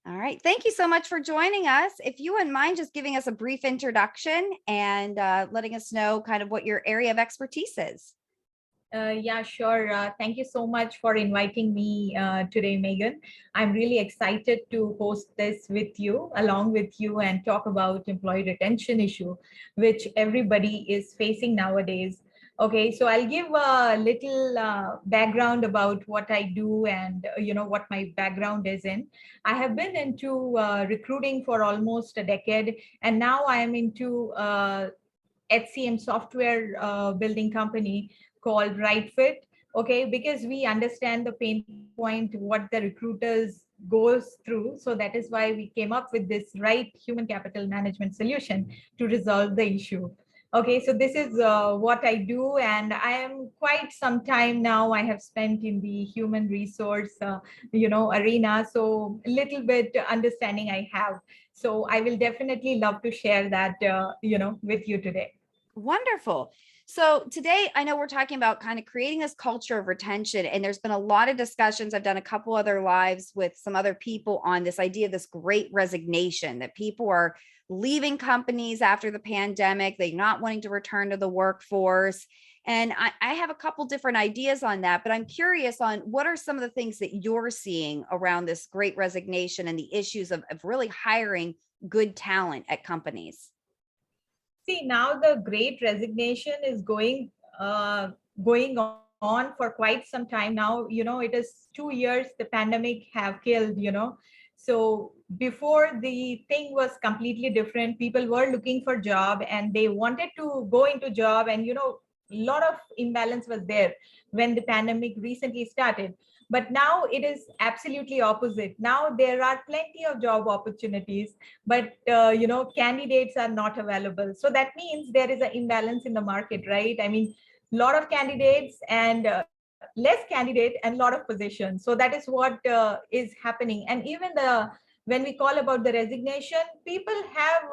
All right. Thank you so much for joining us. If you wouldn't mind just giving us a brief introduction and letting us know kind of what your area of expertise is. Yeah, sure. Thank you so much for inviting me today, Megan. I'm really excited to host this with you, along with you, and talk about employee retention issue, which everybody is facing nowadays. Okay, so I'll give a little background about what I do and what my background is in. I have been into recruiting for almost a decade, and now I am into HCM software building company called Right Fit. Okay, because we understand the pain point, what the recruiters goes through. So that is why we came up with this right human capital management solution to resolve the issue. Okay, so this is what I do, and I am quite some time now. I have spent in the human resource, arena. So a little bit understanding I have. So I will definitely love to share that, with you today. Wonderful. So today I know we're talking about kind of creating this culture of retention, and there's been a lot of discussions. I've done a couple other lives with some other people on this idea of this great resignation, that people are leaving companies after the pandemic, they're not wanting to return to the workforce. And I have a couple different ideas on that, but I'm curious on what are some of the things that you're seeing around this great resignation and the issues of really hiring good talent at companies. See, now the great resignation is going on for quite some time now. It is 2 years the pandemic have killed, So before, the thing was completely different. People were looking for job and they wanted to go into job, and a lot of imbalance was there when the pandemic recently started. But now it is absolutely opposite. Now there are plenty of job opportunities, but candidates are not available. So that means there is an imbalance in the market, right? I mean, a lot of candidates and less candidate and a lot of positions. So that is what is happening. And even the when we call about the resignation, people have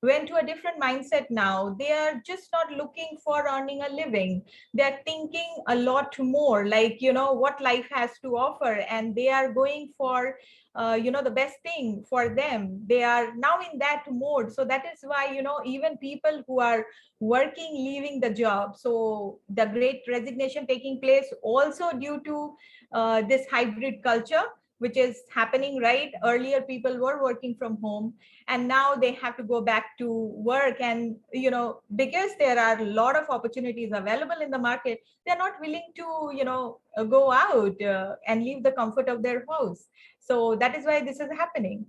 went to a different mindset now. They are just not looking for earning a living. They're thinking a lot more, like what life has to offer, and they are going for the best thing for them. They are now in that mode. So that is why even people who are working leaving the job. So the great resignation taking place also due to this hybrid culture which is happening. Right, earlier people were working from home, and now they have to go back to work. And because there are a lot of opportunities available in the market, they're not willing to go out and leave the comfort of their house. So that is why this is happening.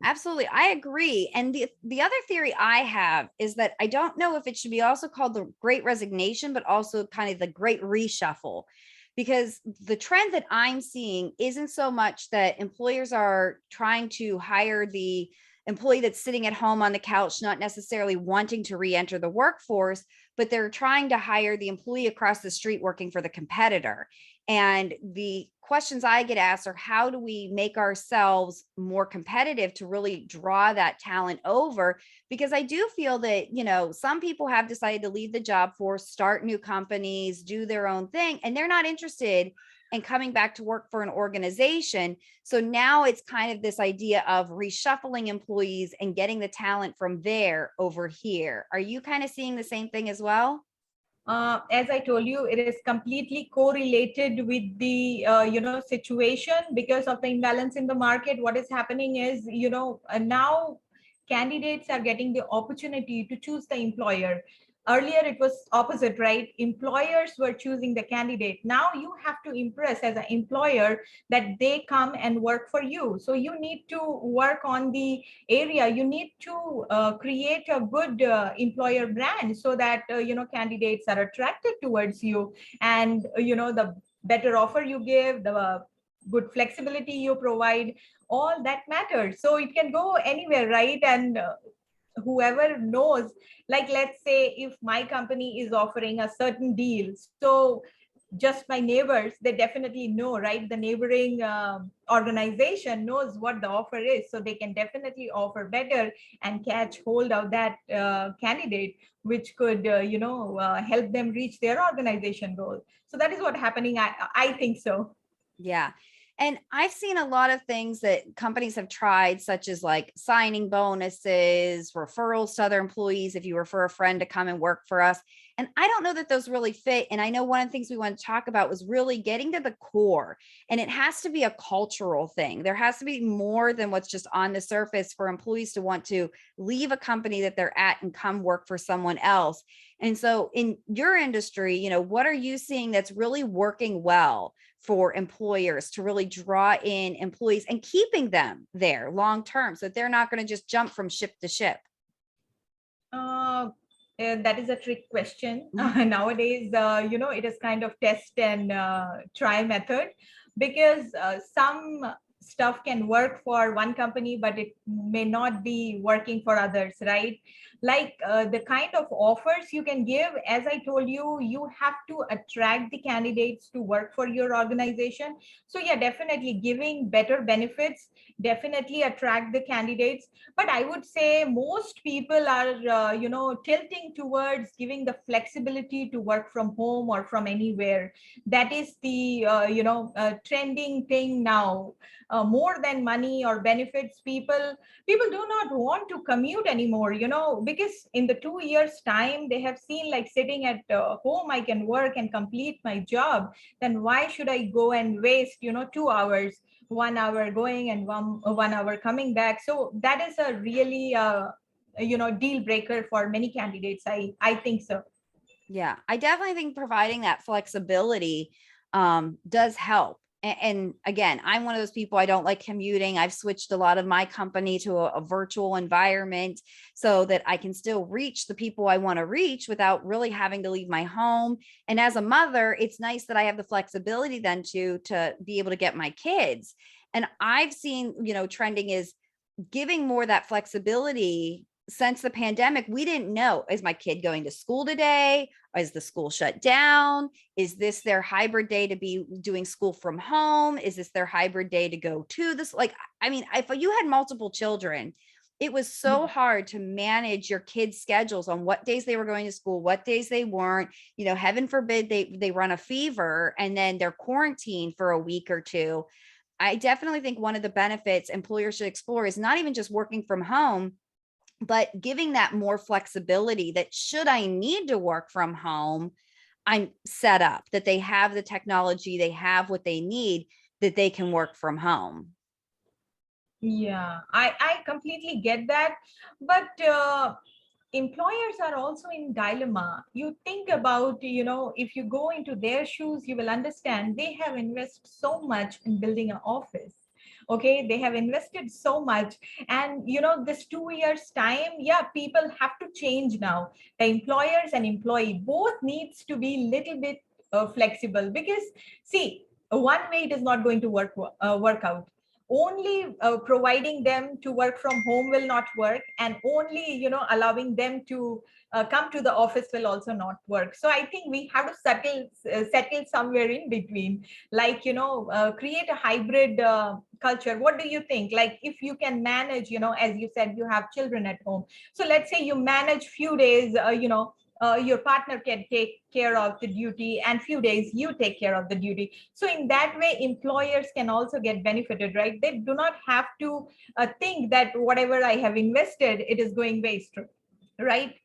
Absolutely. I agree. And the other theory I have is that I don't know if it should be also called the great resignation, but also kind of the great reshuffle. Because the trend that I'm seeing isn't so much that employers are trying to hire the employee that's sitting at home on the couch, not necessarily wanting to re-enter the workforce, but they're trying to hire the employee across the street working for the competitor. And the questions I get asked are, how do we make ourselves more competitive to really draw that talent over? Because I do feel that, some people have decided to leave the job force, start new companies, do their own thing, and they're not interested in coming back to work for an organization. So now it's kind of this idea of reshuffling employees and getting the talent from there over here. Are you kind of seeing the same thing as well? As I told you, it is completely correlated with the situation because of the imbalance in the market. What is happening is now candidates are getting the opportunity to choose the employer. Earlier it was opposite, right? Employers were choosing the candidate. Now you have to impress as an employer that they come and work for you. So you need to work on the area. You need to create a good employer brand so that candidates are attracted towards you. And the better offer you give, the good flexibility you provide, all that matters. So it can go anywhere, right? And whoever knows, like let's say if my company is offering a certain deal, so just my neighbors, they definitely know, right? The neighboring organization knows what the offer is, so they can definitely offer better and catch hold of that candidate, which could help them reach their organization goal. So that is what happening. I think so. Yeah. And I've seen a lot of things that companies have tried, such as like signing bonuses, referrals to other employees if you refer a friend to come and work for us. And I don't know that those really fit. And I know one of the things we want to talk about was really getting to the core. And it has to be a cultural thing. There has to be more than what's just on the surface for employees to want to leave a company that they're at and come work for someone else. And so in your industry, what are you seeing that's really working well for employers to really draw in employees and keeping them there long term so that they're not going to just jump from ship to ship? Uh, that is a trick question. Mhm. Nowadays, it is kind of test and try method, because some stuff can work for one company, but it may not be working for others, right? Like the kind of offers you can give, as I told you, you have to attract the candidates to work for your organization. So yeah, definitely giving better benefits, definitely attract the candidates. But I would say most people are tilting towards giving the flexibility to work from home or from anywhere. That is the trending thing now. More than money or benefits, people do not want to commute anymore, because in the 2 years time they have seen, like, sitting at home I can work and complete my job. Then why should I go and waste 2 hours, 1 hour going and 1 hour coming back? So that is a really deal breaker for many candidates. I think so. Yeah, I definitely think providing that flexibility does help. And again, I'm one of those people, I don't like commuting. I've switched a lot of my company to a virtual environment so that I can still reach the people I want to reach without really having to leave my home. And as a mother, it's nice that I have the flexibility then to be able to get my kids. And I've seen, trending is giving more that flexibility. Since the pandemic, we didn't know, is my kid going to school today? Is the school shut down? Is this their hybrid day to be doing school from home? Is this their hybrid day to go to this? Like, I mean, if you had multiple children, it was so hard to manage your kids' schedules on what days they were going to school, what days they weren't. Heaven forbid they run a fever and then they're quarantined for a week or two. I definitely think one of the benefits employers should explore is not even just working from home, but giving that more flexibility, that should I need to work from home, I'm set up, that they have the technology, they have what they need, that they can work from home. Yeah, I completely get that. But employers are also in dilemma. You think about, if you go into their shoes, you will understand they have invested so much in building an office. Okay, they have invested so much. And this 2 years time, yeah, people have to change now. The employers and employee both needs to be little bit flexible, because see, one way it is not going to work out. Only providing them to work from home will not work, and only allowing them to come to the office will also not work. So I think we have to settle somewhere in between, like create a hybrid culture. What do you think? Like, if you can manage, as you said, you have children at home, so let's say you manage few days, your partner can take care of the duty, and few days you take care of the duty. So in that way, employers can also get benefited, right? They do not have to think that whatever I have invested, it is going waste, right?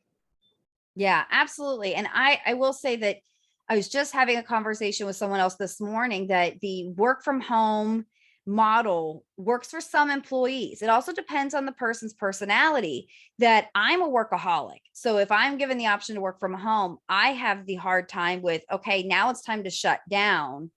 Yeah, absolutely. And I will say that I was just having a conversation with someone else this morning that the work from home model works for some employees. It also depends on the person's personality. That I'm a workaholic. So if I'm given the option to work from home, I have the hard time with, okay, now it's time to shut down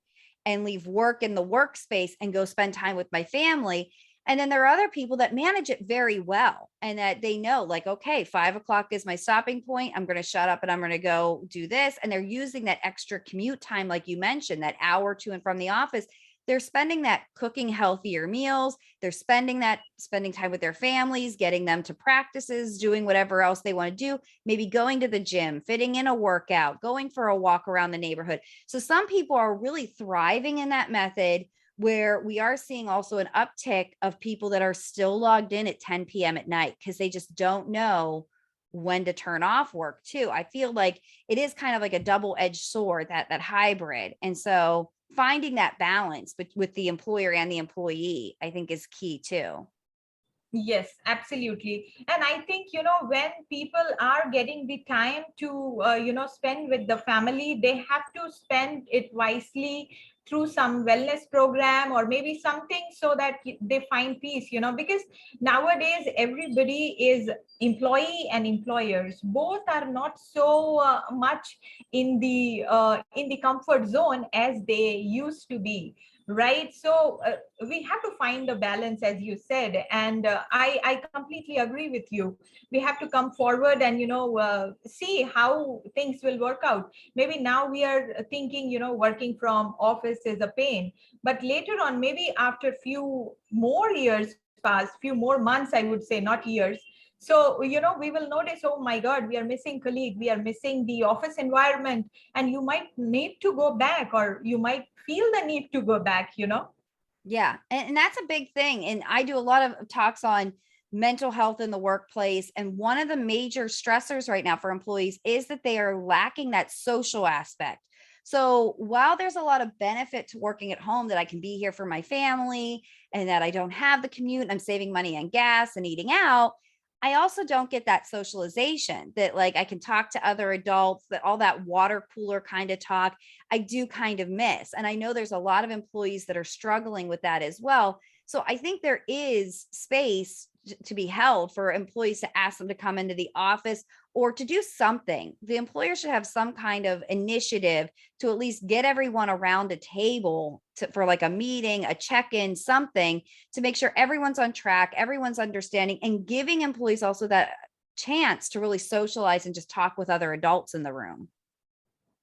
and leave work in the workspace and go spend time with my family. And then there are other people that manage it very well and that they know, like, okay, 5 o'clock is my stopping point. I'm going to shut up and I'm going to go do this. And they're using that extra commute time, like you mentioned, that hour to and from the office. They're spending that cooking healthier meals. They're spending time with their families, getting them to practices, doing whatever else they want to do, maybe going to the gym, fitting in a workout, going for a walk around the neighborhood. So some people are really thriving in that method, where we are seeing also an uptick of people that are still logged in at 10 p.m. at night because they just don't know when to turn off work too. I feel like it is kind of like a double-edged sword, that hybrid. And so finding that balance but with the employer and the employee, I think is key too. Yes, absolutely. And I think, when people are getting the time to, spend with the family, they have to spend it wisely through some wellness program or maybe something so that they find peace, because nowadays everybody is employee and employers. Both are not so much in the comfort zone as they used to be, right? So we have to find the balance, as you said, and I completely agree with you. We have to come forward and see how things will work out. Maybe now we are thinking, working from office is a pain, but later on, maybe after few more years pass, few more months, I would say, not years. So we will notice, oh my god, we are missing colleague, we are missing the office environment, and you might need to go back, or you might feel the need to go back. Yeah. And that's a big thing. And I do a lot of talks on mental health in the workplace. And one of the major stressors right now for employees is that they are lacking that social aspect. So while there's a lot of benefit to working at home, that I can be here for my family and that I don't have the commute, I'm saving money on gas and eating out, I also don't get that socialization that like I can talk to other adults, that all that water cooler kind of talk I do kind of miss. And I know there's a lot of employees that are struggling with that as well. So I think there is space to be held for employees to ask them to come into the office or to do something. The employer should have some kind of initiative to at least get everyone around a table for like a meeting, a check-in, something to make sure everyone's on track, everyone's understanding, and giving employees also that chance to really socialize and just talk with other adults in the room.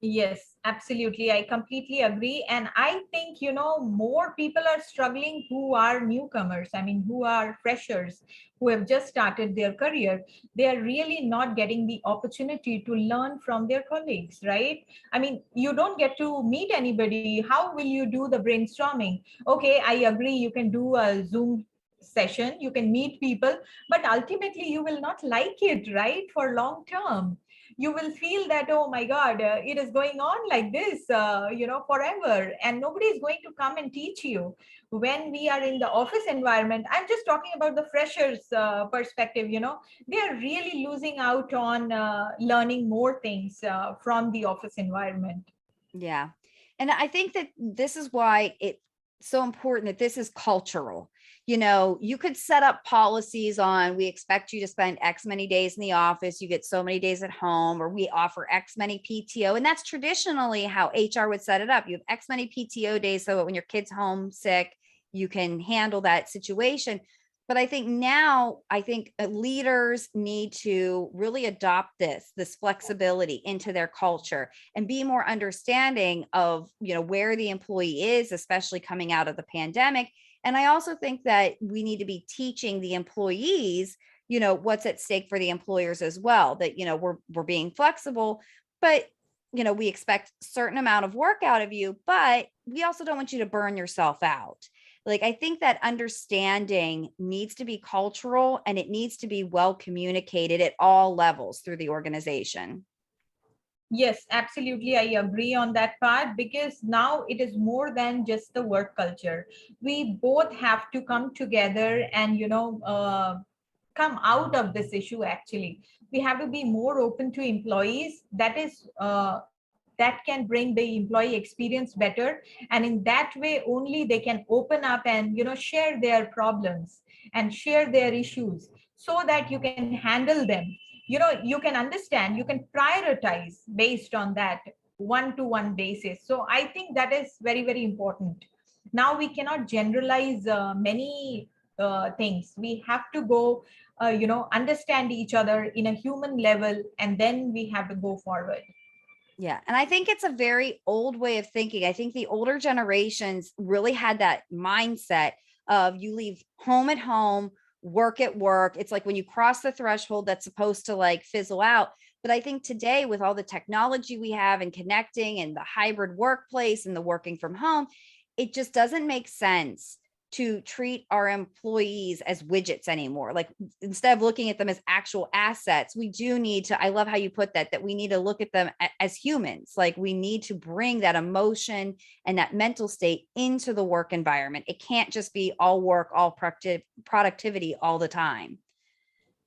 Yes, absolutely. I completely agree. And I think, more people are struggling who are newcomers. I mean, who are freshers, who have just started their career. They are really not getting the opportunity to learn from their colleagues, right? I mean, you don't get to meet anybody. How will you do the brainstorming? Okay, I agree. You can do a Zoom session, you can meet people, but ultimately you will not like it, right? For long term, you will feel that, oh my god, it is going on like this, forever, and nobody is going to come and teach you. When we are in the office environment, I'm just talking about the freshers perspective, they are really losing out on learning more things from the office environment. Yeah. And I think that this is why it's so important that this is cultural. You could set up policies on we expect you to spend X many days in the office, you get so many days at home, or we offer X many PTO. And that's traditionally how HR would set it up. You have X many PTO days so that when your kid's home sick, you can handle that situation. But I think now, I think leaders need to really adopt this flexibility into their culture and be more understanding of, where the employee is, especially coming out of the pandemic. And I also think that we need to be teaching the employees, what's at stake for the employers as well, that, we're being flexible, but we expect certain amount of work out of you, but we also don't want you to burn yourself out. Like, I think that understanding needs to be cultural and it needs to be well communicated at all levels through the organization. Yes, absolutely. I agree on that part, because now it is more than just the work culture. We both have to come together and, come out of this issue. Actually, we have to be more open to employees. That can bring the employee experience better. And in that way only they can open up and, share their problems and share their issues, so that you can handle them. You can understand, you can prioritize based on that one to one basis. So I think that is very, very important. Now we cannot generalize many things. We have to go, understand each other in a human level, and then we have to go forward. Yeah. And I think it's a very old way of thinking. I think the older generations really had that mindset of you leave home at home, work at work. It's like when you cross the threshold, that's supposed to like fizzle out. But I think today, with all the technology we have and connecting and the hybrid workplace and the working from home, it just doesn't make sense to treat our employees as widgets anymore. Like instead of looking at them as actual assets, we do need to, I love how you put that, that we need to look at them as humans. Like we need to bring that emotion and that mental state into the work environment. It can't just be all work, all productivity all the time.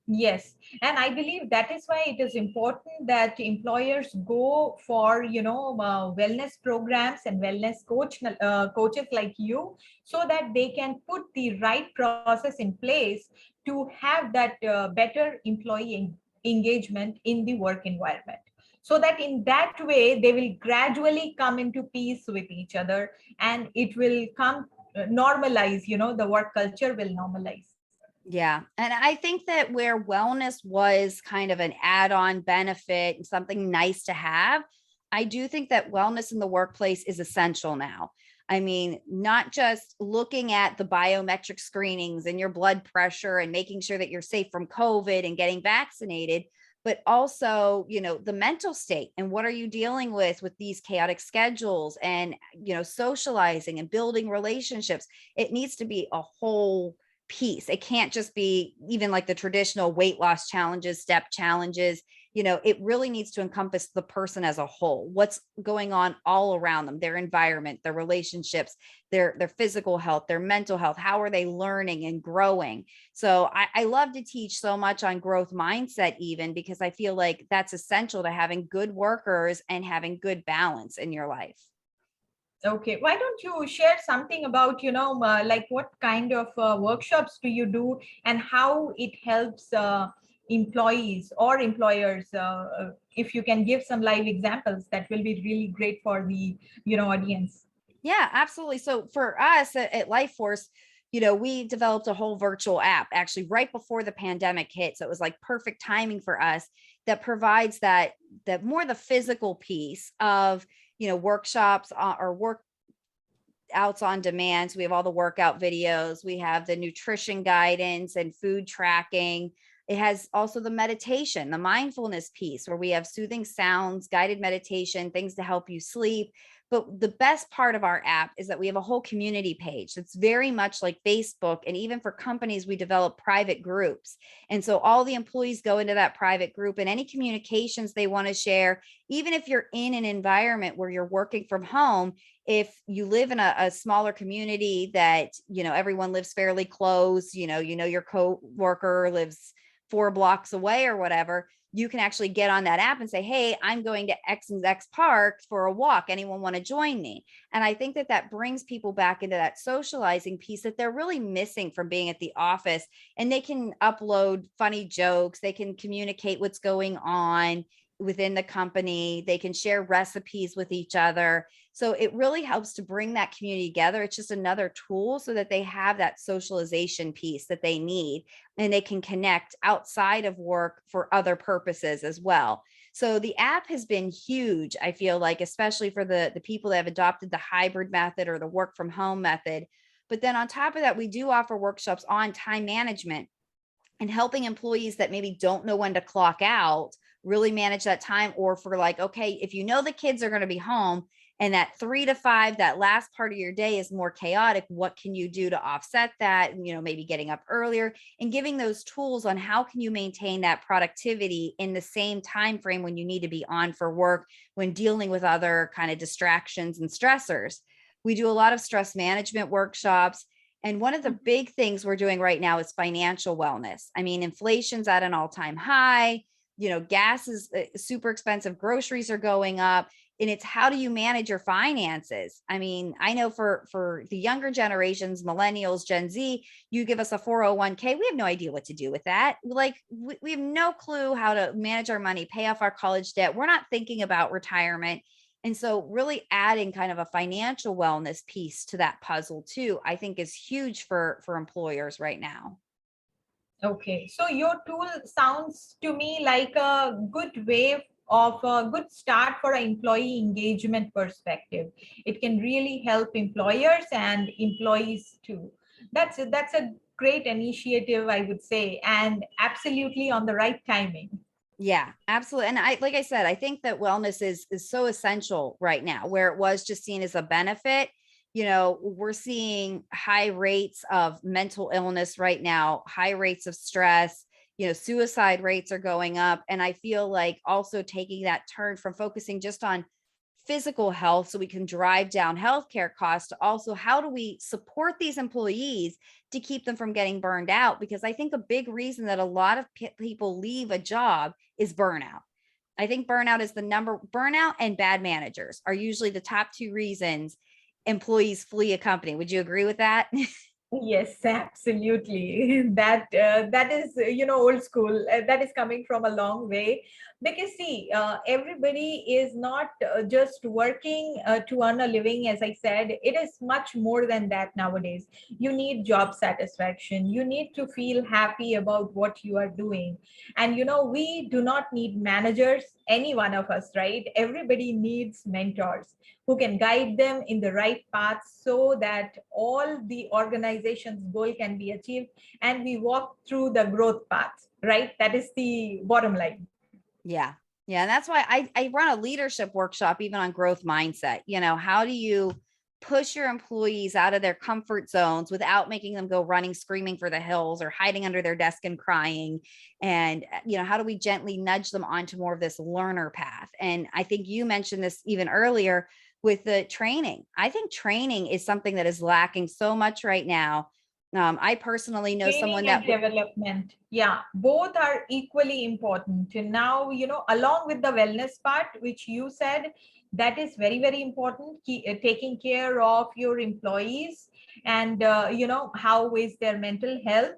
Yes, and I believe that is why it is important that employers go for, wellness programs and wellness coaches like you, so that they can put the right process in place to have that better employee engagement in the work environment. So that in that way they will gradually come into peace with each other, and it will come normalize. The work culture will normalize. Yeah. And I think that where wellness was kind of an add on benefit and something nice to have, I do think that wellness in the workplace is essential now. I mean, not just looking at the biometric screenings and your blood pressure and making sure that you're safe from COVID and getting vaccinated, but also, the mental state and what are you dealing with these chaotic schedules and, socializing and building relationships. It needs to be a whole piece. It can't just be even like the traditional weight loss challenges, step challenges. It really needs to encompass the person as a whole. What's going on all around them, their environment, their relationships, their physical health, their mental health. How are they learning and growing? So I love to teach so much on growth mindset, even because I feel like that's essential to having good workers and having good balance in your life. Okay, why don't you share something about, like what kind of workshops do you do and how it helps employees or employers? If you can give some live examples, that will be really great for the, audience. Yeah, absolutely. So for us at Life Force, we developed a whole virtual app actually right before the pandemic hit. So it was like perfect timing for us, that provides that more the physical piece of, workshops or workouts on demand. So we have all the workout videos, we have the nutrition guidance and food tracking. It has also the meditation, the mindfulness piece, where we have soothing sounds, guided meditation, things to help you sleep. But the best part of our app is that we have a whole community page that's very much like Facebook. And even for companies, we develop private groups. And so all the employees go into that private group, and any communications they want to share, even if you're in an environment where you're working from home, if you live in a smaller community that, everyone lives fairly close, your co-worker lives 4 blocks away or whatever, you can actually get on that app and say, hey, I'm going to X and X park for a walk. Anyone want to join me? And I think that that brings people back into that socializing piece that they're really missing from being at the office. And they can upload funny jokes. They can communicate what's going on within the company. They can share recipes with each other. So it really helps to bring that community together. It's just another tool so that they have that socialization piece that they need, and they can connect outside of work for other purposes as well. So the app has been huge, I feel like, especially for the people that have adopted the hybrid method or the work from home method. But then on top of that, we do offer workshops on time management and helping employees that maybe don't know when to clock out really manage that time. Or for like, okay, if the kids are going to be home and that 3 to 5, that last part of your day is more chaotic, what can you do to offset that? Maybe getting up earlier and giving those tools on how can you maintain that productivity in the same time frame when you need to be on for work, when dealing with other kind of distractions and stressors. We do a lot of stress management workshops. And one of the big things we're doing right now is financial wellness. I mean, inflation's at an all-time high. Gas is super expensive. Groceries are going up. And it's how do you manage your finances? I mean, I know for the younger generations, millennials, Gen Z, you give us a 401k. We have no idea what to do with that. Like we have no clue how to manage our money, pay off our college debt. We're not thinking about retirement. And so really adding kind of a financial wellness piece to that puzzle too, I think is huge for employers right now. Okay, so your tool sounds to me like a good way of a good start for an employee engagement perspective. It can really help employers and employees too. That's a great initiative, I would say, and absolutely on the right timing. Yeah, absolutely. And like I said, I think that wellness is so essential right now, where it was just seen as a benefit. we're seeing high rates of mental illness right now, high rates of stress, suicide rates are going up. And I feel like also taking that turn from focusing just on physical health so we can drive down healthcare costs to also how do we support these employees to keep them from getting burned out? Because I think a big reason that a lot of people leave a job is burnout. I think burnout and bad managers are usually the top two reasons employees flee a company. Would you agree with that? Yes, absolutely. That is, old school. That is coming from a long way. Because see, everybody is not just working to earn a living. As I said, it is much more than that nowadays. You need job satisfaction. You need to feel happy about what you are doing. And we do not need managers, any one of us, right? Everybody needs mentors who can guide them in the right path so that all the organization's goal can be achieved and we walk through the growth path, right? That is the bottom line. Yeah. Yeah. And that's why I run a leadership workshop even on growth mindset. How do you push your employees out of their comfort zones without making them go running, screaming for the hills or hiding under their desk and crying? And, how do we gently nudge them onto more of this learner path? And I think you mentioned this even earlier with the training. I think training is something that is lacking so much right now. I personally know Training someone and that development, yeah, both are equally important. And now, along with the wellness part, which you said, that is very, very important. Taking care of your employees and, how is their mental health,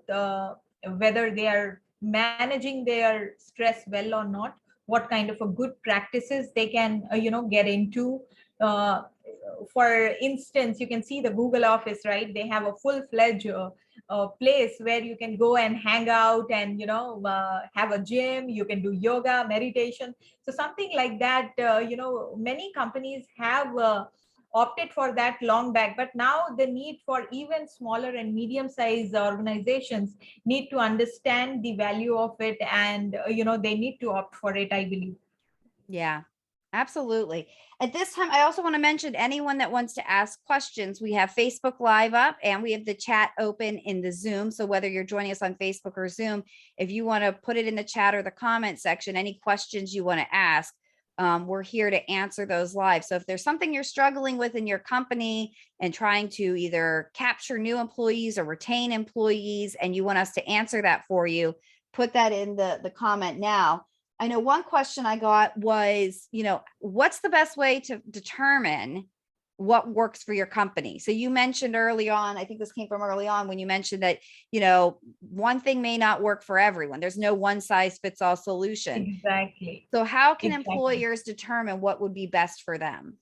whether they are managing their stress well or not, what kind of a good practices they can, get into. Uh, for instance, you can see the Google Office, right? They have a full-fledged place where you can go and hang out and have a gym. You can do yoga, meditation. So something like that, many companies have opted for that long back, but now the need for even smaller and medium sized organizations need to understand the value of it, and they need to opt for it, I believe. Yeah, absolutely. At this time, I also want to mention anyone that wants to ask questions. We have Facebook Live up and we have the chat open in the Zoom. So whether you're joining us on Facebook or Zoom, if you want to put it in the chat or the comment section, any questions you want to ask, we're here to answer those live. So if there's something you're struggling with in your company and trying to either capture new employees or retain employees, and you want us to answer that for you, put that in the comment now. I know one question I got was, what's the best way to determine what works for your company? So you mentioned early on, I think this came from early on when you mentioned that, one thing may not work for everyone. There's no one size fits all solution. Exactly. So how can Exactly. employers determine what would be best for them?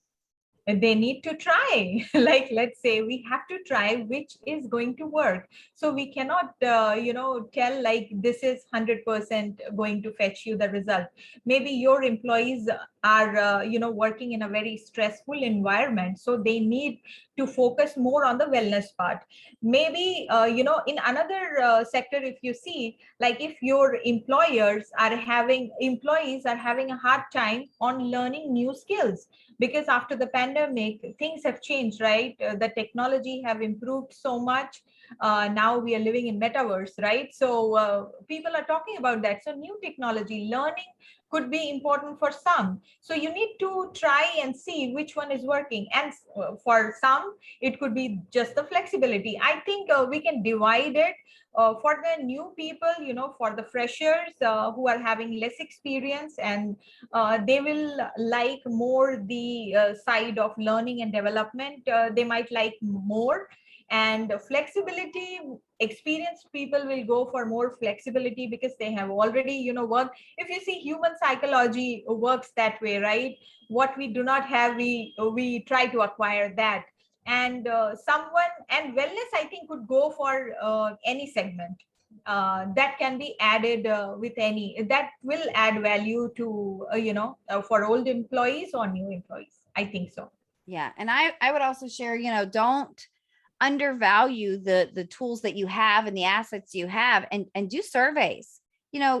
And they need to try. Like, let's say we have to try which is going to work. So we cannot tell like this is 100% going to fetch you the result. Maybe your employees are working in a very stressful environment, so they need to focus more on the wellness part. Maybe in another sector, if you see, like if your employees are having a hard time on learning new skills, because after the pandemic things have changed, right? The technology have improved so much. Now we are living in metaverse, right? So people are talking about that. So new technology learning could be important for some, so you need to try and see which one is working. And for some it could be just the flexibility. I think we can divide it for the new people, for the freshers who are having less experience, and they will like more the side of learning and development. They might like more. And flexibility, experienced people will go for more flexibility because they have already worked. If you see, human psychology works that way, right? What we do not have, we try to acquire that. And someone, and wellness I think could go for any segment that can be added with any that will add value to for old employees or new employees, I think so. Yeah. And I would also share, don't undervalue the tools that you have and the assets you have, and do surveys.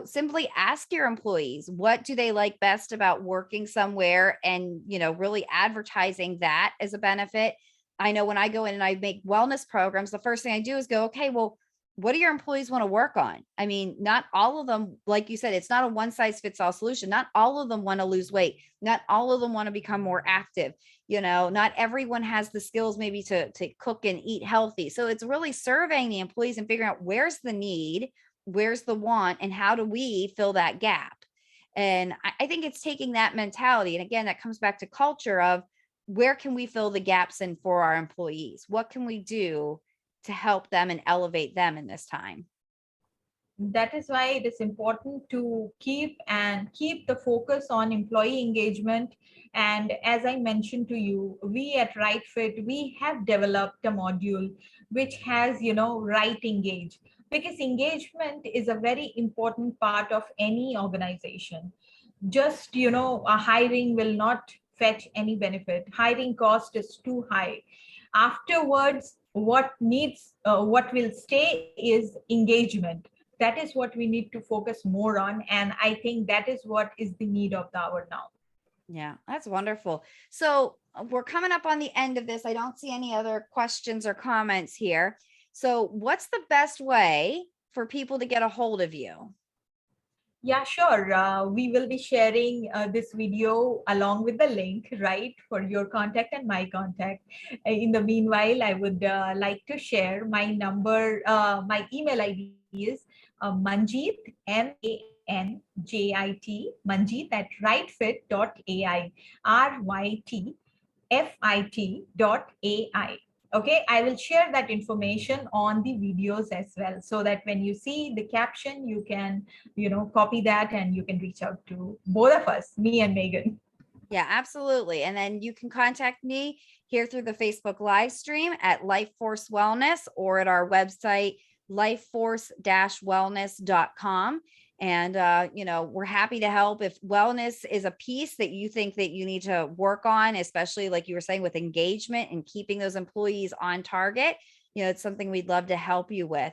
Simply ask your employees, what do they like best about working somewhere, and really advertising that as a benefit. I know when I go in and I make wellness programs, the first thing I do is go, okay, well, what do your employees want to work on? I mean, not all of them, like you said, it's not a one size fits all solution. Not all of them want to lose weight. Not all of them want to become more active. Not everyone has the skills maybe to cook and eat healthy. So it's really surveying the employees and figuring out where's the need, where's the want, and how do we fill that gap? And I think it's taking that mentality. And again, that comes back to culture of where can we fill the gaps in for our employees? What can we do to help them and elevate them in this time? That is why it is important to keep the focus on employee engagement. And as I mentioned to you, we at Right Fit, we have developed a module which has, right engage, because engagement is a very important part of any organization. Just, a hiring will not fetch any benefit. Hiring cost is too high. Afterwards, what will stay is engagement. That is what we need to focus more on, and I think that is what is the need of the hour now. Yeah, that's wonderful. So we're coming up on the end of this. I don't see any other questions or comments here. So, what's the best way for people to get a hold of you? Yeah, sure. We will be sharing this video along with the link, right, for your contact and my contact. In the meanwhile, I would like to share my number. My email ID is Manjit, Manjit, Manjit at rightfit.ai, rytfit.ai. Okay, I will share that information on the videos as well, so that when you see the caption, you can, copy that and you can reach out to both of us, me and Megan. Yeah, absolutely. And then you can contact me here through the Facebook live stream at Life Force Wellness or at our website, lifeforce-wellness.com. And, we're happy to help. If wellness is a piece that you think that you need to work on, especially like you were saying with engagement and keeping those employees on target, it's something we'd love to help you with.